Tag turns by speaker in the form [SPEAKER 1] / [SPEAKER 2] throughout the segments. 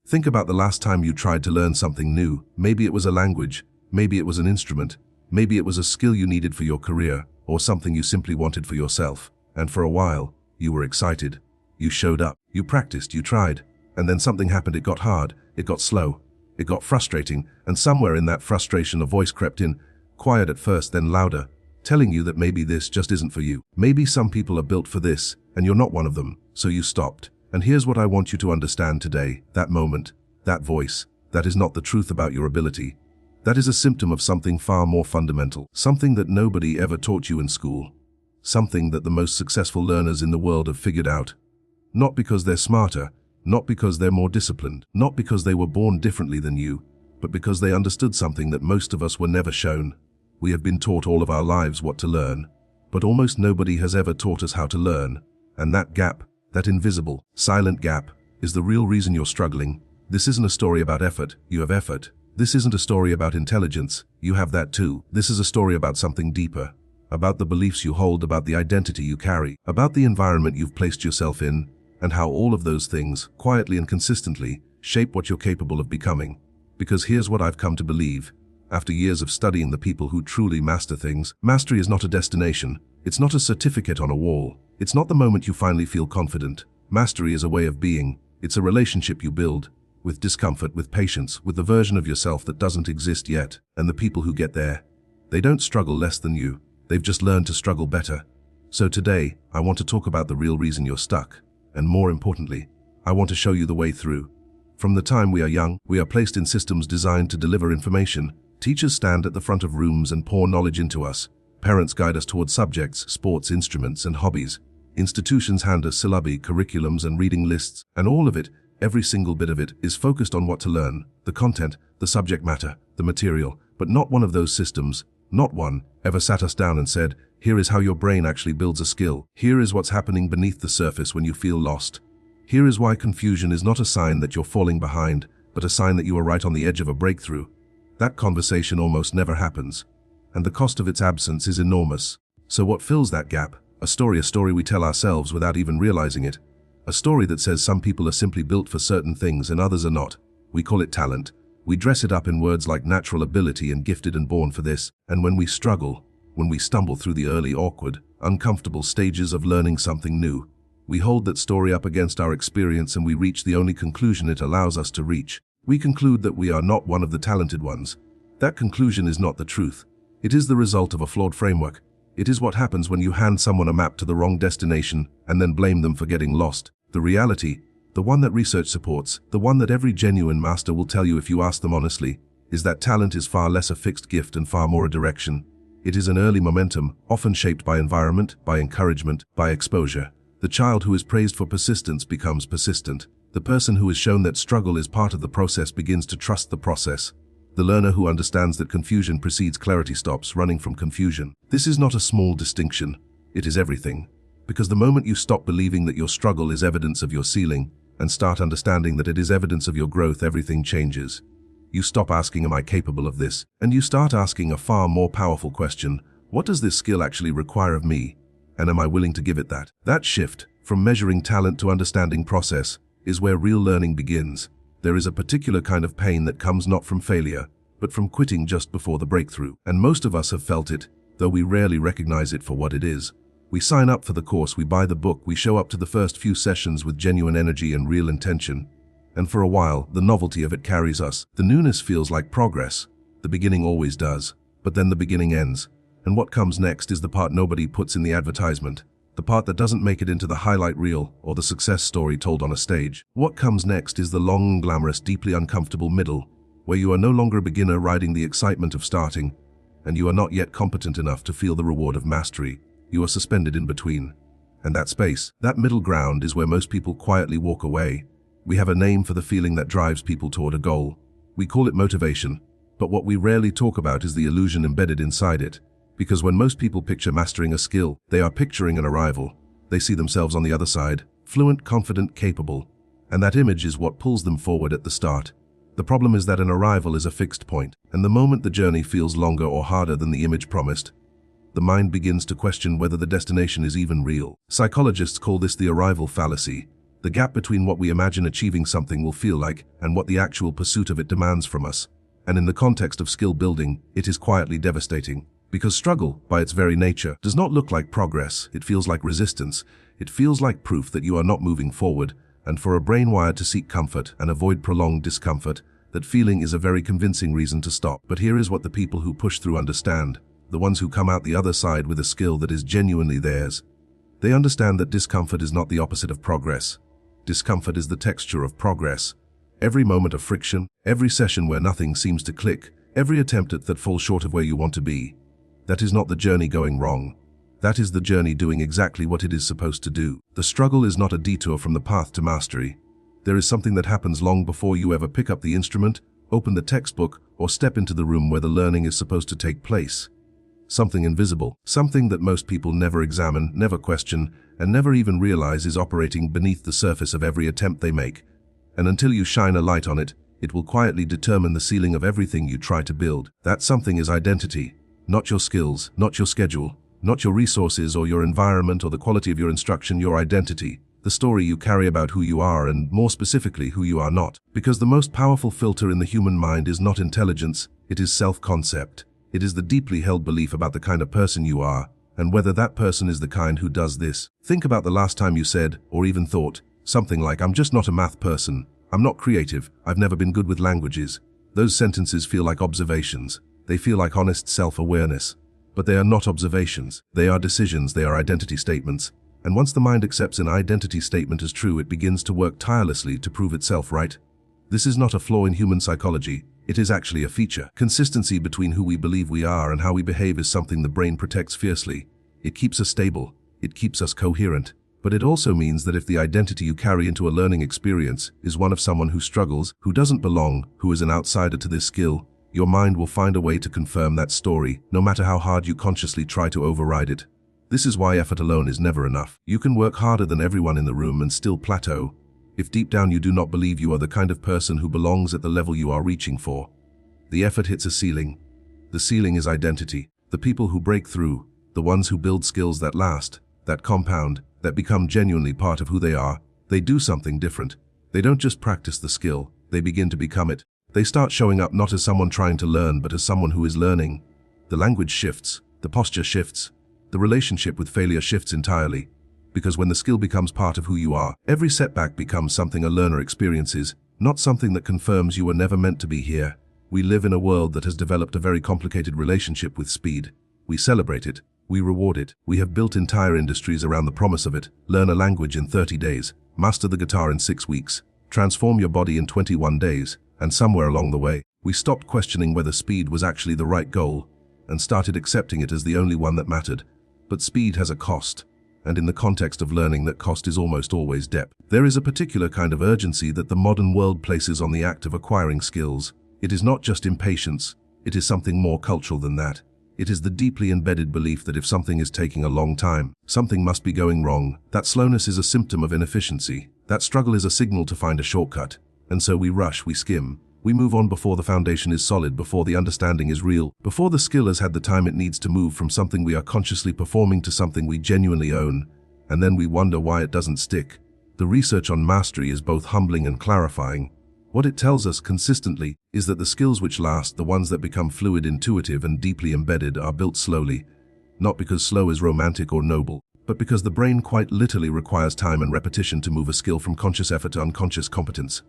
[SPEAKER 1] Think about the last time you tried to learn something new. Maybe it was a language, maybe it was an instrument, maybe it was a skill you needed for your career, or something you simply wanted for yourself. And for a while, you were excited. You showed up, you practiced, you tried, and then something happened. It got hard, it got slow, it got frustrating, and somewhere in that frustration a voice crept in, quiet at first, then louder, telling you that maybe this just isn't for you. Maybe some people are built for this, and you're not one of them, so you stopped. And here's what I want you to understand today. That moment, that voice, that is not the truth about your ability. That is a symptom of something far more fundamental, something that nobody ever taught you in school, something that the most successful learners in the world have figured out. Not because they're smarter, not because they're more disciplined, not because they were born differently than you, but because they understood something that most of us were never shown. We have been taught all of our lives what to learn, but almost nobody has ever taught us how to learn. And that gap, that invisible, silent gap, is the real reason you're struggling. This isn't a story about effort. You have effort. This isn't a story about intelligence. You have that too. This is a story about something deeper, about the beliefs you hold, about the identity you carry, about the environment you've placed yourself in, and how all of those things, quietly and consistently, shape what you're capable of becoming. Because here's what I've come to believe. After years of studying the people who truly master things, mastery is not a destination. It's not a certificate on a wall. It's not the moment you finally feel confident. Mastery is a way of being. It's a relationship you build, with discomfort, with patience, with the version of yourself that doesn't exist yet. And the people who get there, they don't struggle less than you. They've just learned to struggle better. So today, I want to talk about the real reason you're stuck. And more importantly, I want to show you the way through. From the time we are young, we are placed in systems designed to deliver information. Teachers stand at the front of rooms and pour knowledge into us. Parents guide us towards subjects, sports, instruments, and hobbies. Institutions hand us syllabi, curriculums, and reading lists, and all of it, every single bit of it, is focused on what to learn, the content, the subject matter, the material. But not one of those systems, not one, ever sat us down and said, here is how your brain actually builds a skill. Here is what's happening beneath the surface when you feel lost. Here is why confusion is not a sign that you're falling behind, but a sign that you are right on the edge of a breakthrough. That conversation almost never happens, and the cost of its absence is enormous. So what fills that gap? A story we tell ourselves without even realizing it. A story that says some people are simply built for certain things and others are not. We call it talent. We dress it up in words like natural ability and gifted and born for this. And when we struggle, when we stumble through the early awkward, uncomfortable stages of learning something new, we hold that story up against our experience and we reach the only conclusion it allows us to reach. We conclude that we are not one of the talented ones. That conclusion is not the truth. It is the result of a flawed framework. It is what happens when you hand someone a map to the wrong destination and then blame them for getting lost. The reality, the one that research supports, the one that every genuine master will tell you if you ask them honestly, is that talent is far less a fixed gift and far more a direction. It is an early momentum, often shaped by environment, by encouragement, by exposure. The child who is praised for persistence becomes persistent. The person who is shown that struggle is part of the process begins to trust the process. The learner who understands that confusion precedes clarity stops running from confusion. This is not a small distinction. It is everything. Because the moment you stop believing that your struggle is evidence of your ceiling and start understanding that it is evidence of your growth, everything changes. You stop asking, am I capable of this? And you start asking a far more powerful question. What does this skill actually require of me? And am I willing to give it that? That shift, from measuring talent to understanding process, is where real learning begins. There is a particular kind of pain that comes not from failure, but from quitting just before the breakthrough. And most of us have felt it, though we rarely recognize it for what it is. We sign up for the course, we buy the book, we show up to the first few sessions with genuine energy and real intention. And for a while, the novelty of it carries us. The newness feels like progress. The beginning always does. But then the beginning ends. And what comes next is the part nobody puts in the advertisement. The part that doesn't make it into the highlight reel or the success story told on a stage. What comes next is the long, glamorous, deeply uncomfortable middle, where you are no longer a beginner riding the excitement of starting, and you are not yet competent enough to feel the reward of mastery. You are suspended in between. And that space, that middle ground, is where most people quietly walk away. We have a name for the feeling that drives people toward a goal. We call it motivation, but what we rarely talk about is the illusion embedded inside it. Because when most people picture mastering a skill, they are picturing an arrival. They see themselves on the other side, fluent, confident, capable. And that image is what pulls them forward at the start. The problem is that an arrival is a fixed point, and the moment the journey feels longer or harder than the image promised, the mind begins to question whether the destination is even real. Psychologists call this the arrival fallacy. The gap between what we imagine achieving something will feel like and what the actual pursuit of it demands from us. And in the context of skill building, it is quietly devastating. Because struggle, by its very nature, does not look like progress. It feels like resistance. It feels like proof that you are not moving forward. And for a brain wired to seek comfort and avoid prolonged discomfort, that feeling is a very convincing reason to stop. But here is what the people who push through understand. The ones who come out the other side with a skill that is genuinely theirs. They understand that discomfort is not the opposite of progress. Discomfort is the texture of progress. Every moment of friction, every session where nothing seems to click, every attempt at that falls short of where you want to be. That is not the journey going wrong. That is the journey doing exactly what it is supposed to do. The struggle is not a detour from the path to mastery. There is something that happens long before you ever pick up the instrument, open the textbook, or step into the room where the learning is supposed to take place. Something invisible, something that most people never examine, never question, and never even realize is operating beneath the surface of every attempt they make. And until you shine a light on it, it will quietly determine the ceiling of everything you try to build. That something is identity. Not your skills, not your schedule, not your resources or your environment or the quality of your instruction, your identity. The story you carry about who you are and, more specifically, who you are not. Because the most powerful filter in the human mind is not intelligence, it is self-concept. It is the deeply held belief about the kind of person you are, and whether that person is the kind who does this. Think about the last time you said, or even thought, something like, "I'm just not a math person. I'm not creative. I've never been good with languages." Those sentences feel like observations. They feel like honest self-awareness. But they are not observations. They are decisions. They are identity statements. And once the mind accepts an identity statement as true, it begins to work tirelessly to prove itself right. This is not a flaw in human psychology. It is actually a feature. Consistency between who we believe we are and how we behave is something the brain protects fiercely. It keeps us stable. It keeps us coherent. But it also means that if the identity you carry into a learning experience is one of someone who struggles, who doesn't belong, who is an outsider to this skill, your mind will find a way to confirm that story, no matter how hard you consciously try to override it. This is why effort alone is never enough. You can work harder than everyone in the room and still plateau, if deep down you do not believe you are the kind of person who belongs at the level you are reaching for. The effort hits a ceiling. The ceiling is identity. The people who break through, the ones who build skills that last, that compound, that become genuinely part of who they are, they do something different. They don't just practice the skill, they begin to become it. They start showing up not as someone trying to learn, but as someone who is learning. The language shifts, the posture shifts, the relationship with failure shifts entirely. Because when the skill becomes part of who you are, every setback becomes something a learner experiences, not something that confirms you were never meant to be here. We live in a world that has developed a very complicated relationship with speed. We celebrate it. We reward it. We have built entire industries around the promise of it. Learn a language in 30 days. Master the guitar in 6 weeks. Transform your body in 21 days. And somewhere along the way, we stopped questioning whether speed was actually the right goal and started accepting it as the only one that mattered. But speed has a cost. And in the context of learning, that cost is almost always depth. There is a particular kind of urgency that the modern world places on the act of acquiring skills. It is not just impatience. It is something more cultural than that. It is the deeply embedded belief that if something is taking a long time, something must be going wrong. That slowness is a symptom of inefficiency. That struggle is a signal to find a shortcut. And so we rush, we skim. We move on before the foundation is solid, before the understanding is real, before the skill has had the time it needs to move from something we are consciously performing to something we genuinely own. And then we wonder why it doesn't stick. The research on mastery is both humbling and clarifying. What it tells us consistently is that the skills which last, the ones that become fluid, intuitive, and deeply embedded, are built slowly. Not because slow is romantic or noble, but because the brain quite literally requires time and repetition to move a skill from conscious effort to unconscious competence.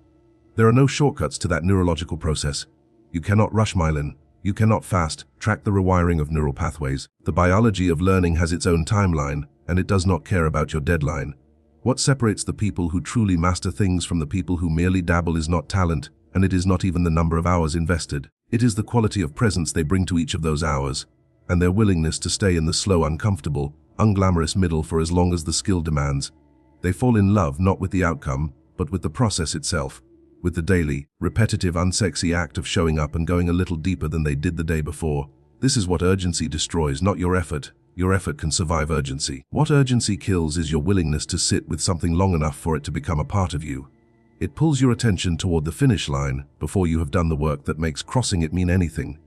[SPEAKER 1] There are no shortcuts to that neurological process. You cannot rush myelin. You cannot fast-track the rewiring of neural pathways. The biology of learning has its own timeline, and it does not care about your deadline. What separates the people who truly master things from the people who merely dabble is not talent, and it is not even the number of hours invested. It is the quality of presence they bring to each of those hours, and their willingness to stay in the slow, uncomfortable, unglamorous middle for as long as the skill demands. They fall in love not with the outcome, but with the process itself, with the daily, repetitive, unsexy act of showing up and going a little deeper than they did the day before. This is what urgency destroys, not your effort. Your effort can survive urgency. What urgency kills is your willingness to sit with something long enough for it to become a part of you. It pulls your attention toward the finish line before you have done the work that makes crossing it mean anything.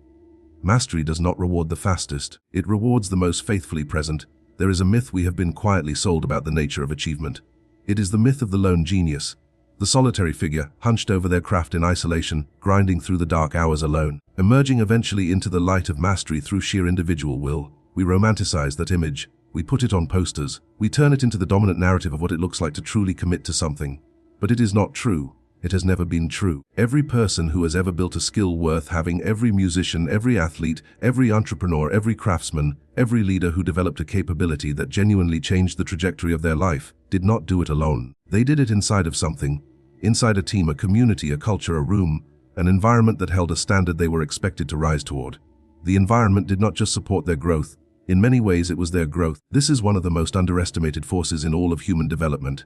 [SPEAKER 1] Mastery does not reward the fastest. It rewards the most faithfully present. There is a myth we have been quietly sold about the nature of achievement. It is the myth of the lone genius, the solitary figure, hunched over their craft in isolation, grinding through the dark hours alone, emerging eventually into the light of mastery through sheer individual will. We romanticize that image. We put it on posters. We turn it into the dominant narrative of what it looks like to truly commit to something. But it is not true. It has never been true. Every person who has ever built a skill worth having, every musician, every athlete, every entrepreneur, every craftsman, every leader who developed a capability that genuinely changed the trajectory of their life, did not do it alone. They did it inside of something. Inside a team, a community, a culture, a room, an environment that held a standard they were expected to rise toward. The environment did not just support their growth. In many ways, it was their growth. This is one of the most underestimated forces in all of human development.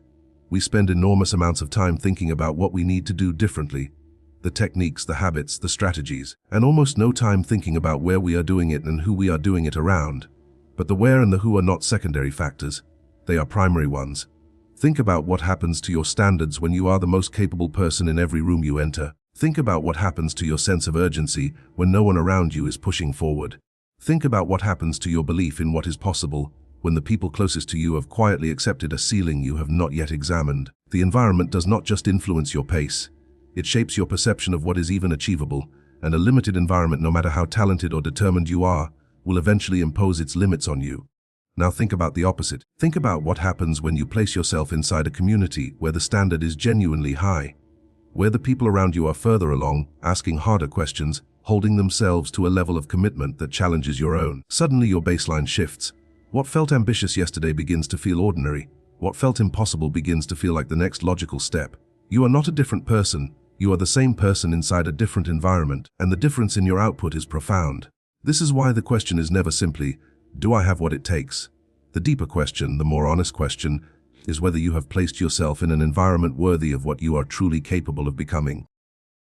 [SPEAKER 1] We spend enormous amounts of time thinking about what we need to do differently, the techniques, the habits, the strategies, and almost no time thinking about where we are doing it and who we are doing it around. But the where and the who are not secondary factors. They are primary ones. Think about what happens to your standards when you are the most capable person in every room you enter. Think about what happens to your sense of urgency when no one around you is pushing forward. Think about what happens to your belief in what is possible when the people closest to you have quietly accepted a ceiling you have not yet examined. The environment does not just influence your pace. It shapes your perception of what is even achievable, and a limited environment, no matter how talented or determined you are, will eventually impose its limits on you. Now think about the opposite. Think about what happens when you place yourself inside a community where the standard is genuinely high, where the people around you are further along, asking harder questions, holding themselves to a level of commitment that challenges your own. Suddenly your baseline shifts. What felt ambitious yesterday begins to feel ordinary. What felt impossible begins to feel like the next logical step. You are not a different person. You are the same person inside a different environment, and the difference in your output is profound. This is why the question is never simply, do I have what it takes? The deeper question, the more honest question, is whether you have placed yourself in an environment worthy of what you are truly capable of becoming.